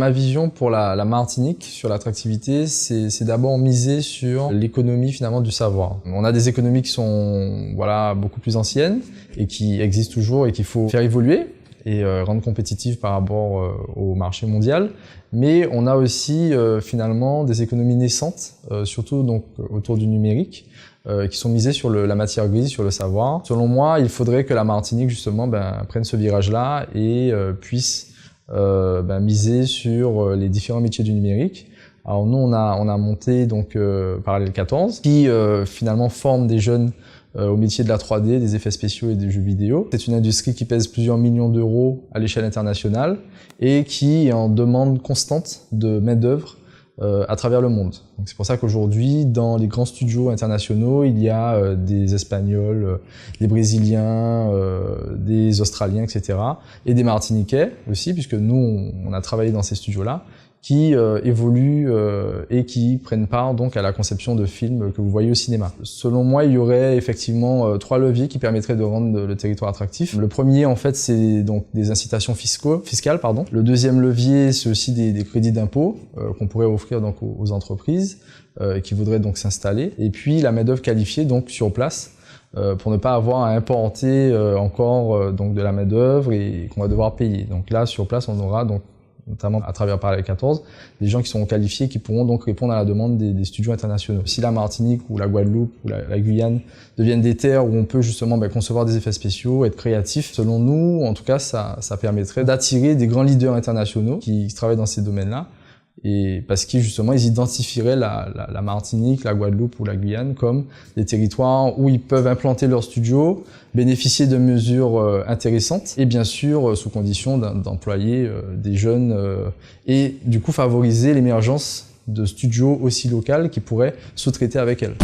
ma vision pour la Martinique, sur l'attractivité, c'est d'abord miser sur l'économie finalement du savoir. On a des économies qui sont beaucoup plus anciennes et qui existent toujours et qu'il faut faire évoluer et rendre compétitives par rapport au marché mondial. Mais on a aussi finalement des économies naissantes, surtout donc autour du numérique, qui sont misées sur la matière grise, sur le savoir. Selon moi, il faudrait que la Martinique justement prenne ce virage-là et puisse miser sur les différents métiers du numérique. Alors nous, on a monté donc Parallèle 14, qui finalement forme des jeunes au métier de la 3D, des effets spéciaux et des jeux vidéo. C'est une industrie qui pèse plusieurs millions d'euros à l'échelle internationale et qui est en demande constante de main-d'œuvre à travers le monde. C'est pour ça qu'aujourd'hui, dans les grands studios internationaux, il y a des Espagnols, des Brésiliens, des Australiens, etc. et des Martiniquais aussi, puisque nous, on a travaillé dans ces studios-là, qui évoluent et qui prennent part donc à la conception de films que vous voyez au cinéma. Selon moi, il y aurait effectivement 3 leviers qui permettraient de rendre le territoire attractif. Le premier, en fait, c'est donc des incitations fiscales. Le deuxième levier, c'est aussi des crédits d'impôt qu'on pourrait offrir donc aux entreprises qui voudraient donc s'installer. Et puis la main-d'œuvre qualifiée donc sur place, pour ne pas avoir à importer encore donc de la main-d'œuvre et qu'on va devoir payer. Donc là, sur place, on aura donc notamment à travers Parallèle 14, des gens qui sont qualifiés, qui pourront donc répondre à la demande des studios internationaux. Si la Martinique ou la Guadeloupe ou la Guyane deviennent des terres où on peut justement concevoir des effets spéciaux, être créatif, selon nous, en tout cas, ça permettrait d'attirer des grands leaders internationaux qui travaillent dans ces domaines-là, et parce qu'ils justement ils identifieraient la Martinique, la Guadeloupe ou la Guyane comme des territoires où ils peuvent implanter leurs studios, bénéficier de mesures intéressantes et bien sûr sous condition d'employer des jeunes et du coup favoriser l'émergence de studios aussi locaux qui pourraient sous-traiter avec elles.